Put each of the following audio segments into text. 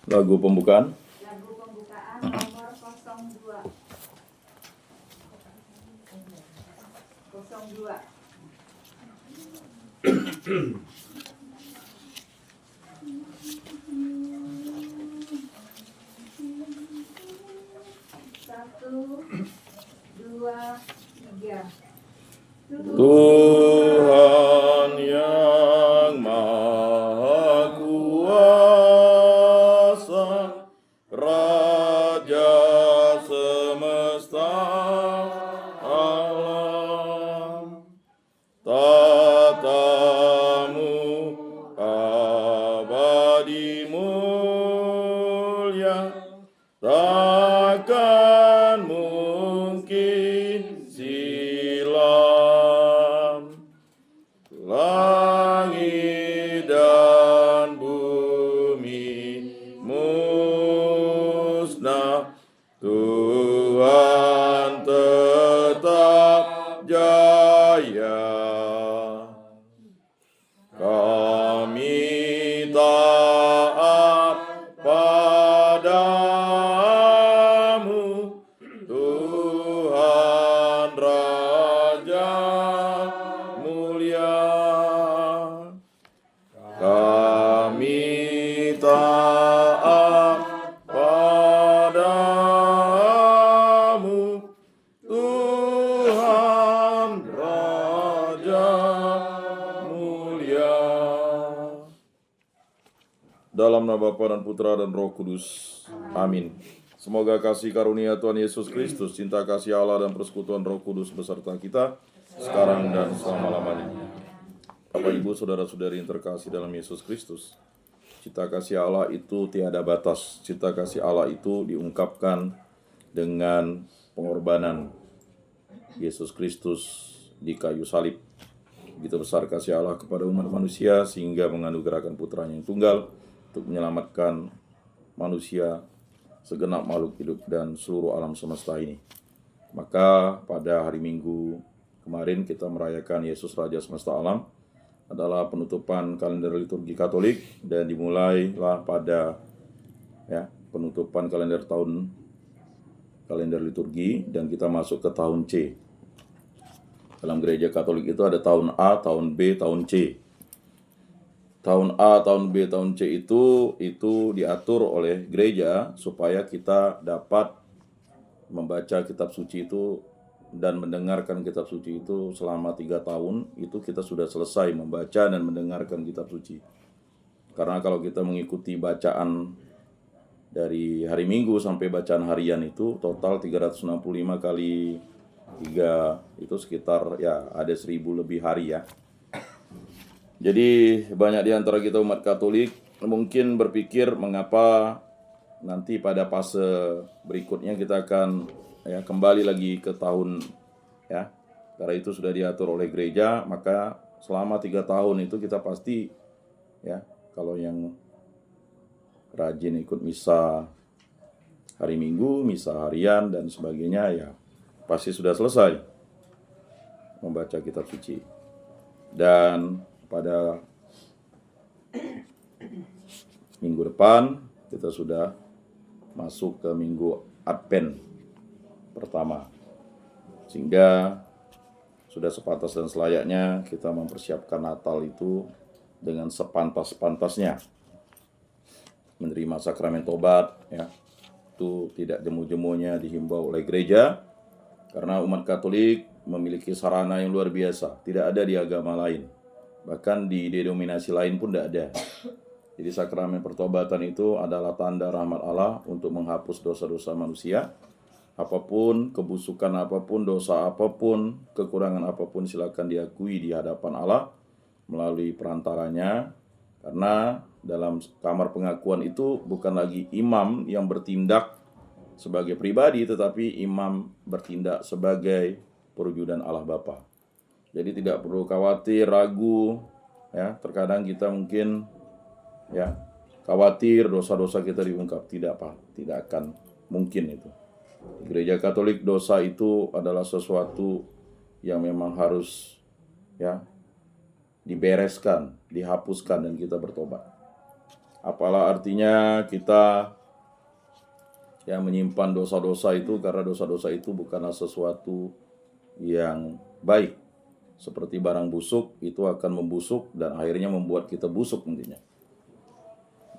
Lagu pembukaan. Lagu pembukaan nomor 02. 02. Satu, dua, tiga. Tuhan yang Maha Kuasa, Raja semesta alam, tatamu abadi mulia, takkan mungkin silam. Langit dan bumi musnah, Tuhan tetap jaya. Kami taat padamu, Tuhan Raja mulia. Kami taat padamu, Tuhan Raja mulia. Dalam nama Bapa dan Putra dan Roh Kudus. Amin. Semoga kasih karunia Tuhan Yesus Kristus, cinta kasih Allah dan persekutuan Roh Kudus beserta kita sekarang dan selama-lamanya. Bapak Ibu saudara-saudari yang terkasih dalam Yesus Kristus, cinta kasih Allah itu tiada batas. Cinta kasih Allah itu diungkapkan dengan pengorbanan Yesus Kristus di kayu salib. Begitu besar kasih Allah kepada umat manusia sehingga menganugerahkan putranya yang tunggal untuk menyelamatkan manusia, segenap makhluk hidup dan seluruh alam semesta ini. Maka pada hari Minggu kemarin kita merayakan Yesus Raja semesta alam, adalah penutupan kalender liturgi Katolik, dan dimulailah pada penutupan kalender liturgi, dan kita masuk ke tahun C. Dalam gereja Katolik itu ada tahun A, tahun B, tahun C. Tahun A, tahun B, tahun C itu diatur oleh gereja supaya kita dapat membaca kitab suci itu dan mendengarkan kitab suci itu selama 3 tahun. Itu kita sudah selesai membaca dan mendengarkan kitab suci. Karena kalau kita mengikuti bacaan dari hari Minggu sampai bacaan harian itu total 365 kali 3, itu sekitar ada 1000 lebih hari ya. Jadi banyak di antara kita umat Katolik mungkin berpikir mengapa nanti pada fase berikutnya kita akan kembali lagi ke tahun karena itu sudah diatur oleh gereja. Maka selama 3 tahun itu kita pasti kalau yang rajin ikut misa hari Minggu, misa harian dan sebagainya pasti sudah selesai membaca kitab suci. Dan pada minggu depan kita sudah masuk ke minggu Advent pertama, sehingga sudah sepantas dan selayaknya kita mempersiapkan Natal itu dengan sepantas-pantasnya, menerima sakramen tobat itu tidak jemu-jemunya dihimbau oleh gereja, karena umat Katolik memiliki sarana yang luar biasa, tidak ada di agama lain, bahkan di denominasi lain pun tidak ada. Jadi sakramen pertobatan itu adalah tanda rahmat Allah untuk menghapus dosa-dosa manusia. Apapun, kebusukan apapun, dosa apapun, kekurangan apapun silakan diakui di hadapan Allah melalui perantaranya. Karena dalam kamar pengakuan itu bukan lagi imam yang bertindak sebagai pribadi, tetapi imam bertindak sebagai perwujudan Allah Bapa. Jadi tidak perlu khawatir, ragu terkadang kita mungkin khawatir dosa-dosa kita diungkap. Tidak akan mungkin itu. Di gereja Katolik dosa itu adalah sesuatu yang memang harus dibereskan, dihapuskan, dan kita bertobat. Apalah artinya kita yang menyimpan dosa-dosa itu, karena dosa-dosa itu bukanlah sesuatu yang baik. Seperti barang busuk, itu akan membusuk dan akhirnya membuat kita busuk nantinya.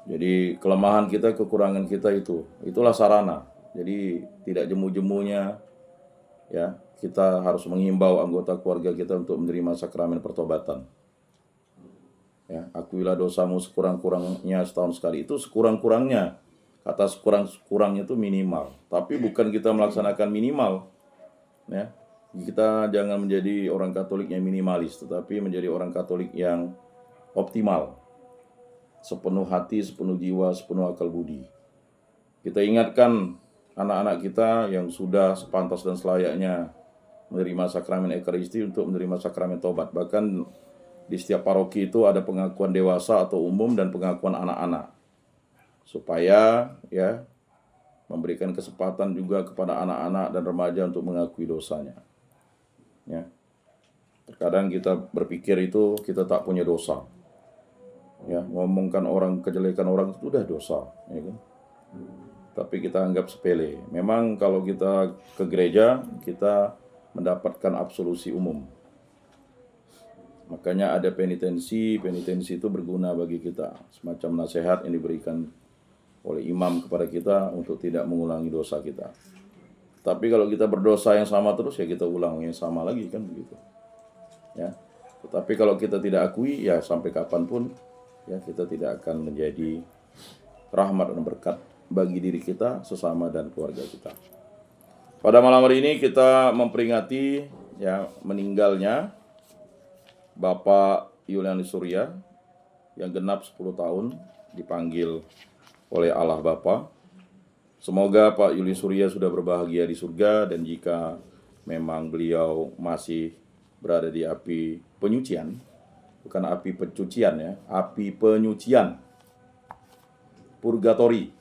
Jadi kelemahan kita, kekurangan kita itulah sarana. Jadi tidak jemu-jemunya ya, kita harus menghimbau anggota keluarga kita untuk menerima sakramen pertobatan. Ya, akuilah dosamu sekurang-kurangnya setahun sekali. Itu sekurang-kurangnya. Kata sekurang-kurangnya itu minimal. Tapi bukan kita melaksanakan minimal. Ya, kita jangan menjadi orang Katolik yang minimalis, tetapi menjadi orang Katolik yang optimal. Sepenuh hati, sepenuh jiwa, sepenuh akal budi. Kita ingatkan anak-anak kita yang sudah sepantas dan selayaknya menerima sakramen Ekaristi untuk menerima sakramen tobat. Bahkan di setiap paroki itu ada pengakuan dewasa atau umum dan pengakuan anak-anak. Supaya ya memberikan kesempatan juga kepada anak-anak dan remaja untuk mengakui dosanya. Ya. Terkadang kita berpikir itu kita tak punya dosa. Ya, ngomongkan orang, kejelekan orang itu sudah dosa, ya kan? Tapi kita anggap sepele. Memang kalau kita ke gereja, kita mendapatkan absolusi umum. Makanya ada penitensi itu berguna bagi kita, semacam nasihat yang diberikan oleh imam kepada kita untuk tidak mengulangi dosa kita. Tapi kalau kita berdosa yang sama terus, ya kita ulang yang sama lagi, kan begitu. Ya. Tetapi kalau kita tidak akui, ya sampai kapanpun ya kita tidak akan menjadi rahmat dan berkat bagi diri kita, sesama dan keluarga kita. Pada malam hari ini kita memperingati ya meninggalnya Bapak Yulianus Surya yang genap 10 tahun dipanggil oleh Allah Bapa. Semoga Pak Yulianus Surya sudah berbahagia di surga, dan jika memang beliau masih berada di api penyucian, bukan api pencucian ya, api penyucian, purgatori.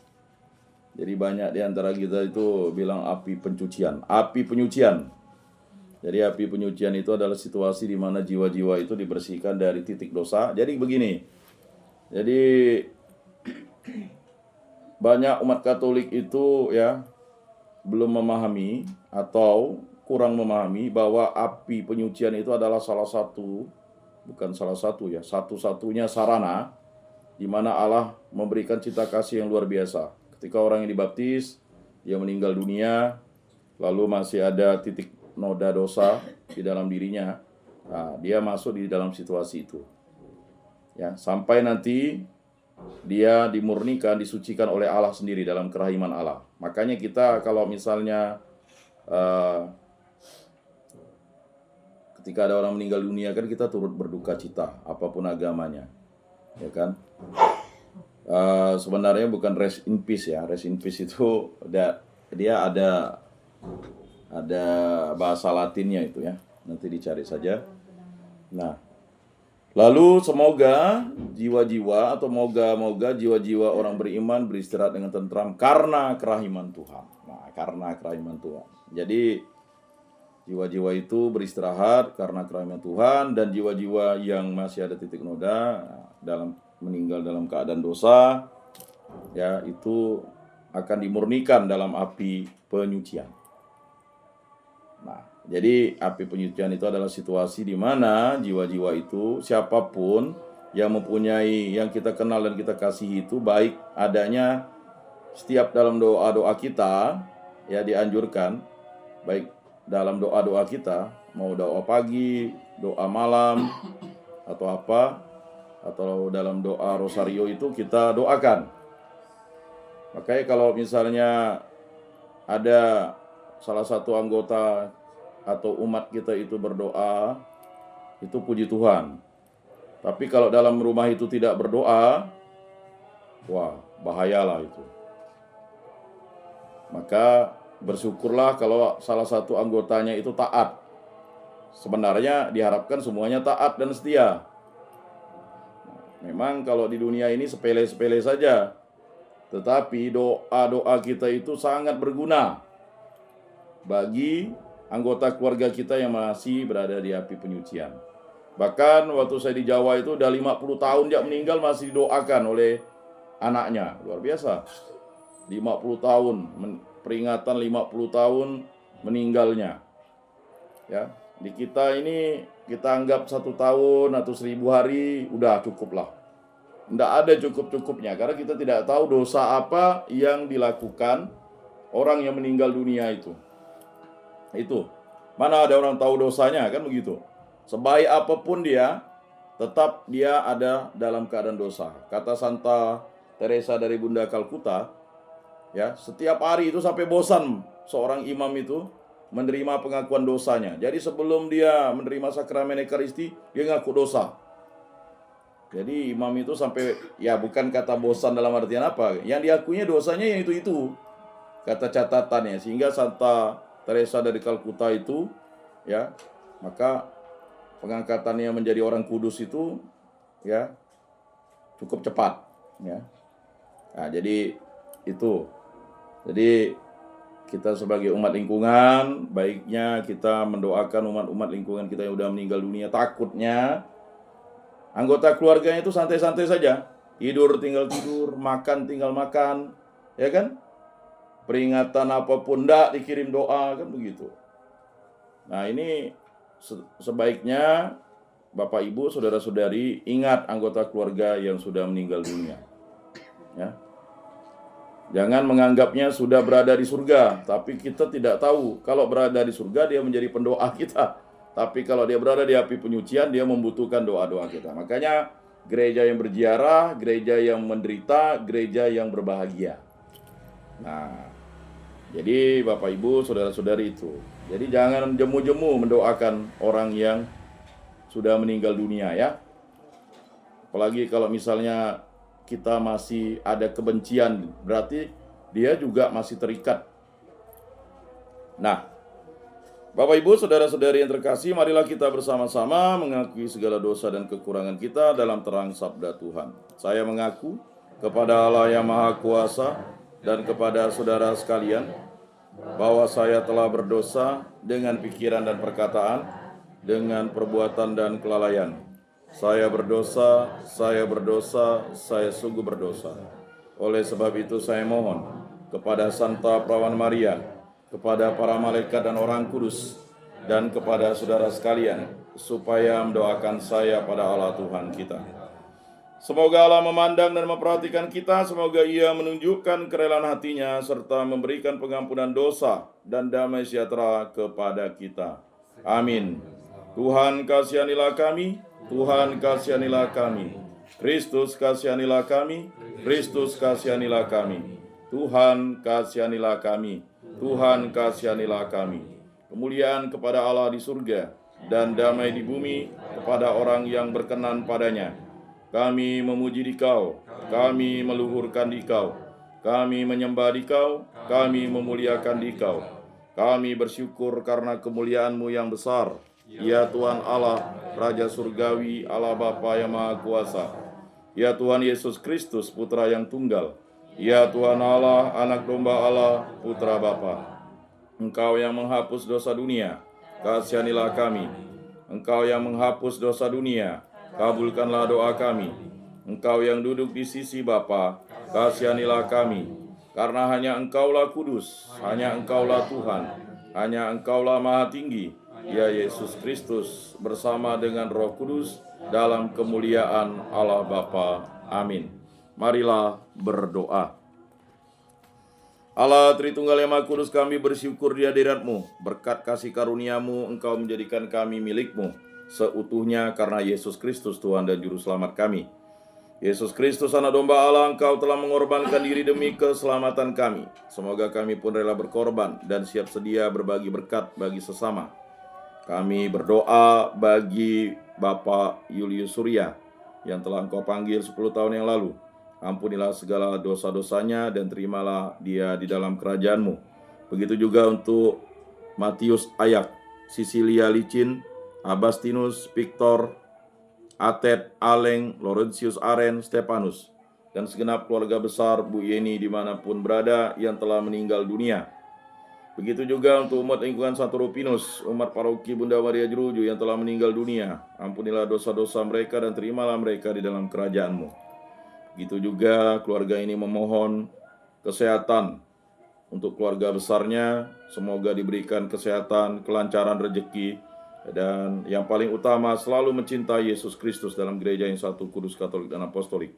Jadi banyak di antara kita itu bilang api pencucian, api penyucian. Jadi api penyucian itu adalah situasi di mana jiwa-jiwa itu dibersihkan dari titik dosa. Jadi begini, jadi banyak umat Katolik itu ya belum memahami atau kurang memahami bahwa api penyucian itu adalah salah satu, bukan salah satu ya, satu-satunya sarana di mana Allah memberikan cita kasih yang luar biasa. Ketika orang yang dibaptis, dia meninggal dunia, lalu masih ada titik noda dosa di dalam dirinya, nah, dia masuk di dalam situasi itu. Ya, sampai nanti dia dimurnikan, disucikan oleh Allah sendiri dalam kerahiman Allah. Makanya kita kalau misalnya ketika ada orang meninggal dunia kan kita turut berduka cita, apapun agamanya, ya kan? Sebenarnya bukan rest in peace ya, rest in peace itu dia ada bahasa Latinnya itu ya, nanti dicari saja. Nah, lalu semoga jiwa-jiwa atau moga-moga jiwa-jiwa orang beriman beristirahat dengan tentram karena kerahiman Tuhan. Nah, karena kerahiman Tuhan. Jadi jiwa-jiwa itu beristirahat karena kerahiman Tuhan, dan jiwa-jiwa yang masih ada titik noda dalam meninggal dalam keadaan dosa ya itu akan dimurnikan dalam api penyucian. Nah, jadi api penyucian itu adalah situasi di mana jiwa-jiwa itu, siapapun yang mempunyai, yang kita kenal dan kita kasihi itu, baik adanya setiap dalam doa-doa kita ya dianjurkan, baik dalam doa-doa kita, mau doa pagi, doa malam atau apa, atau dalam doa rosario itu kita doakan. Makanya kalau misalnya ada salah satu anggota atau umat kita itu berdoa, itu puji Tuhan. Tapi kalau dalam rumah itu tidak berdoa, wah bahayalah itu. Maka bersyukurlah kalau salah satu anggotanya itu taat. Sebenarnya diharapkan semuanya taat dan setia. Memang kalau di dunia ini sepele-sepele saja, tetapi doa-doa kita itu sangat berguna bagi anggota keluarga kita yang masih berada di api penyucian. Bahkan waktu saya di Jawa itu udah 50 tahun dia meninggal masih didoakan oleh anaknya. Luar biasa. 50 tahun, peringatan 50 tahun meninggalnya. Ya, di kita ini kita anggap 1 tahun atau 1000 hari udah cukup lah. Tidak ada cukup-cukupnya karena kita tidak tahu dosa apa yang dilakukan orang yang meninggal dunia itu. Mana ada orang tahu dosanya, kan begitu. Sebaik apapun dia, tetap dia ada dalam keadaan dosa. Kata Santa Teresa dari Bunda Kalkuta, ya, setiap hari itu sampai bosan seorang imam itu menerima pengakuan dosanya. Jadi sebelum dia menerima sakramen Ekaristi, dia ngaku dosa. Jadi imam itu sampai, ya bukan kata bosan dalam artian apa, yang diakuinya dosanya yang itu kata catatannya. Sehingga Santa Teresa dari Kalkuta itu, ya, maka pengangkatannya menjadi orang kudus itu, ya, cukup cepat, ya. Nah, jadi itu. Jadi kita sebagai umat lingkungan, baiknya kita mendoakan umat-umat lingkungan kita yang udah meninggal dunia. Takutnya anggota keluarganya itu santai-santai saja, tidur tinggal tidur, makan tinggal makan, ya kan? Peringatan apapun enggak dikirim doa, kan begitu. Nah, ini sebaiknya Bapak Ibu, saudara-saudari ingat anggota keluarga yang sudah meninggal dunia. Ya. Jangan menganggapnya sudah berada di surga, tapi kita tidak tahu kalau berada di surga dia menjadi pendoa kita. Tapi kalau dia berada di api penyucian, dia membutuhkan doa-doa kita. Makanya gereja yang berziarah, gereja yang menderita, gereja yang berbahagia. Nah, jadi Bapak Ibu, saudara-saudari itu. Jadi jangan jemu-jemu mendoakan orang yang sudah meninggal dunia, ya. Apalagi kalau misalnya kita masih ada kebencian, berarti dia juga masih terikat. Nah, Bapak Ibu, saudara-saudari yang terkasih, marilah kita bersama-sama mengakui segala dosa dan kekurangan kita dalam terang sabda Tuhan. Saya mengaku kepada Allah yang Maha Kuasa dan kepada saudara sekalian bahwa saya telah berdosa dengan pikiran dan perkataan, dengan perbuatan dan kelalaian. Saya berdosa, saya sungguh berdosa. Oleh sebab itu saya mohon kepada Santa Perawan Maria, kepada para malaikat dan orang kudus, dan kepada saudara sekalian, supaya mendoakan saya pada Allah Tuhan kita. Semoga Allah memandang dan memperhatikan kita, semoga Ia menunjukkan kerelaan hatinya, serta memberikan pengampunan dosa dan damai sejahtera kepada kita. Amin. Tuhan kasihanilah kami, Tuhan kasihanilah kami. Kristus kasihanilah kami, Kristus kasihanilah kami. Tuhan kasihanilah kami, Tuhan kasihanilah kami. Kemuliaan kepada Allah di surga dan damai di bumi kepada orang yang berkenan padanya. Kami memuji Dikau, kami meluhurkan Dikau, kami menyembah Dikau, kami memuliakan Dikau. Kami bersyukur karena kemuliaan-Mu yang besar, ya Tuhan Allah, Raja Surgawi, Allah Bapa yang Maha Kuasa. Ya Tuhan Yesus Kristus, Putra yang tunggal. Ya Tuhan Allah, Anak Domba Allah, Putra Bapa. Engkau yang menghapus dosa dunia, kasihanilah kami. Engkau yang menghapus dosa dunia, kabulkanlah doa kami. Engkau yang duduk di sisi Bapa, kasihanilah kami. Karena hanya Engkaulah kudus, hanya Engkaulah Tuhan, hanya Engkaulah Maha Tinggi, ya Yesus Kristus, bersama dengan Roh Kudus, dalam kemuliaan Allah Bapa. Amin. Marilah berdoa. Allah Tritunggal yang Maha Kudus, kami bersyukur di hadirat-Mu. Berkat kasih karunia-Mu, Engkau menjadikan kami milik-Mu seutuhnya karena Yesus Kristus Tuhan dan Juru Selamat kami. Yesus Kristus, Anak Domba Allah, Engkau telah mengorbankan diri demi keselamatan kami. Semoga kami pun rela berkorban dan siap sedia berbagi berkat bagi sesama. Kami berdoa bagi Bapak Julius Surya yang telah Engkau panggil 10 tahun yang lalu. Ampunilah segala dosa-dosanya dan terimalah dia di dalam kerajaan-Mu. Begitu juga untuk Matius Ayak, Sisilia Licin, Abastinus, Victor, Atet, Aleng, Laurentius Aren, Stefanus, dan segenap keluarga besar Bu Yeni dimanapun berada yang telah meninggal dunia. Begitu juga untuk umat lingkungan Santo Rupinus, umat paroki Bunda Maria Jeruju yang telah meninggal dunia. Ampunilah dosa-dosa mereka dan terimalah mereka di dalam kerajaan-Mu. Begitu juga keluarga ini memohon kesehatan untuk keluarga besarnya, semoga diberikan kesehatan, kelancaran rezeki, dan yang paling utama selalu mencintai Yesus Kristus dalam gereja yang satu, kudus, katolik, dan apostolik.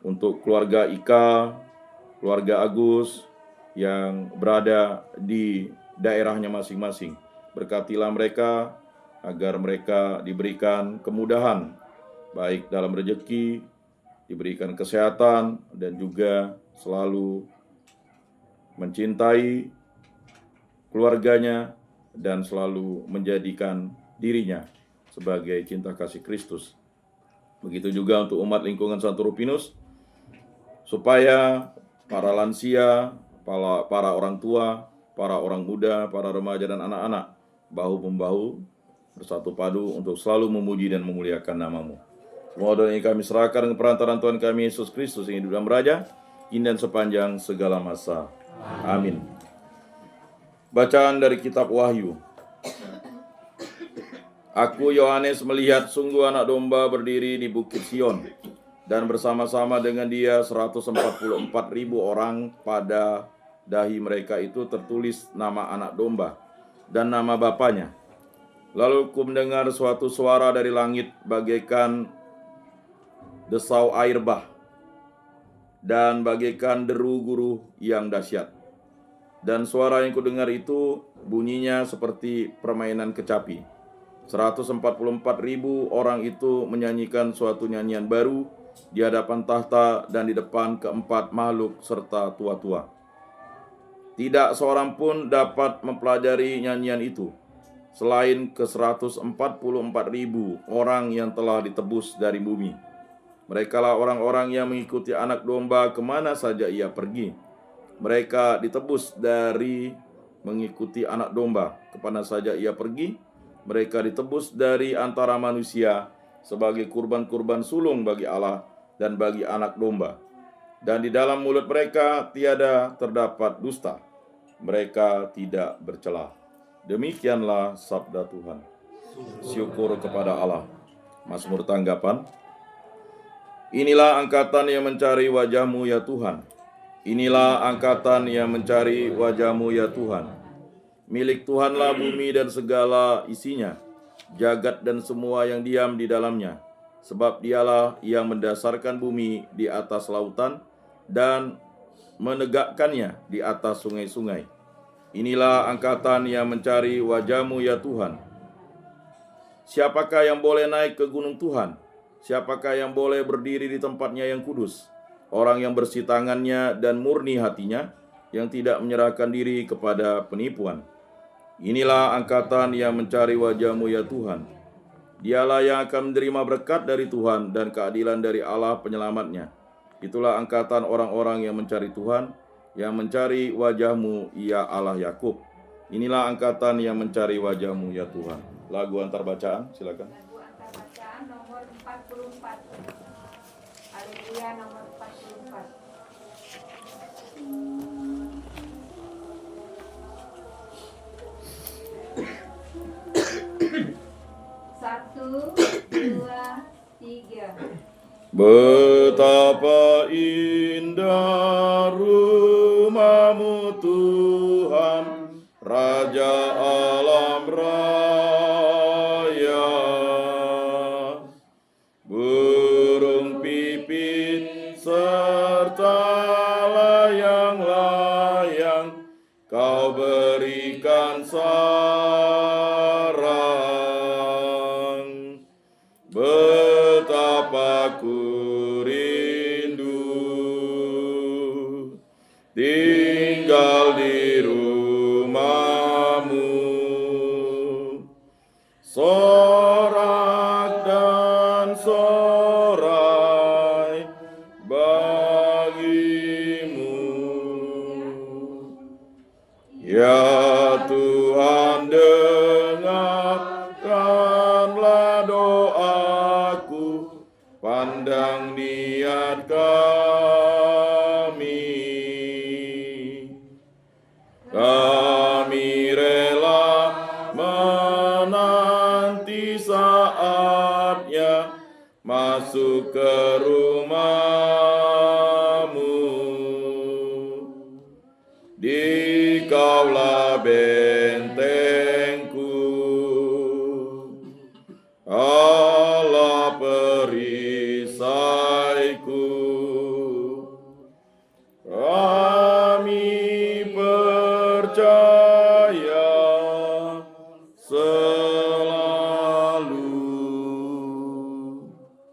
Untuk keluarga Ika, keluarga Agus yang berada di daerahnya masing-masing, berkatilah mereka agar mereka diberikan kemudahan, baik dalam rezeki, diberikan kesehatan, dan juga selalu mencintai keluarganya dan selalu menjadikan dirinya sebagai cinta kasih Kristus. Begitu juga untuk umat lingkungan Santo Rupinus, supaya para lansia, para orang tua, para orang muda, para remaja dan anak-anak bahu-membahu bersatu padu untuk selalu memuji dan memuliakan nama-Mu. Semua doa ini kami serahkan dengan perantaraan Tuhan kami Yesus Kristus yang hidup dan beraja, kini dan sepanjang segala masa. Amin. Bacaan dari kitab Wahyu. Aku Yohanes melihat sungguh anak domba berdiri di bukit Sion, dan bersama-sama dengan dia 144.000 orang. Pada dahi mereka itu tertulis nama anak domba dan nama bapanya. Lalu ku mendengar suatu suara dari langit bagaikan desau air bah dan bagaikan deru guru yang dahsyat. Dan suara yang kudengar itu bunyinya seperti permainan kecapi. 144.000 orang itu menyanyikan suatu nyanyian baru di hadapan tahta dan di depan keempat makhluk serta tua-tua. Tidak seorang pun dapat mempelajari nyanyian itu, selain ke 144.000 orang yang telah ditebus dari bumi. Merekalah orang-orang yang mengikuti anak domba kemana saja ia pergi. Mereka ditebus dari mengikuti anak domba kemana saja ia pergi. Mereka ditebus dari antara manusia sebagai kurban-kurban sulung bagi Allah dan bagi anak domba. Dan di dalam mulut mereka tiada terdapat dusta. Mereka tidak bercela. Demikianlah sabda Tuhan. Syukur kepada Allah. Mazmur tanggapan. Inilah angkatan yang mencari wajah-Mu ya Tuhan. Inilah angkatan yang mencari wajah-Mu ya Tuhan. Milik Tuhanlah bumi dan segala isinya, jagat dan semua yang diam di dalamnya. Sebab dialah yang mendasarkan bumi di atas lautan dan menegakkannya di atas sungai-sungai. Inilah angkatan yang mencari wajah-Mu ya Tuhan. Siapakah yang boleh naik ke gunung Tuhan? Siapakah yang boleh berdiri di tempatnya yang kudus? Orang yang bersih tangannya dan murni hatinya, yang tidak menyerahkan diri kepada penipuan. Inilah angkatan yang mencari wajah-Mu ya Tuhan. Dialah yang akan menerima berkat dari Tuhan dan keadilan dari Allah penyelamatnya. Itulah angkatan orang-orang yang mencari Tuhan, yang mencari wajah-Mu ya Allah Yakub. Inilah angkatan yang mencari wajah-Mu ya Tuhan. Lagu antar bacaan, silakan. Lagu antar bacaan nomor 44. Haleluya nomor 44. Satu, dua, tiga. Betapa indah rumah-Mu Tuhan, Raja alam raya. Burung pipit serta layang-layang Kau berikan sarang. Betapa ku rindu tinggal di rumah-Mu. Sorak dan sorai bagi-Mu. Ya Tuhan, dengarkanlah doaku, pandang niat kami. Kami rela menanti saatnya masuk ke rumah Dikaulah bebas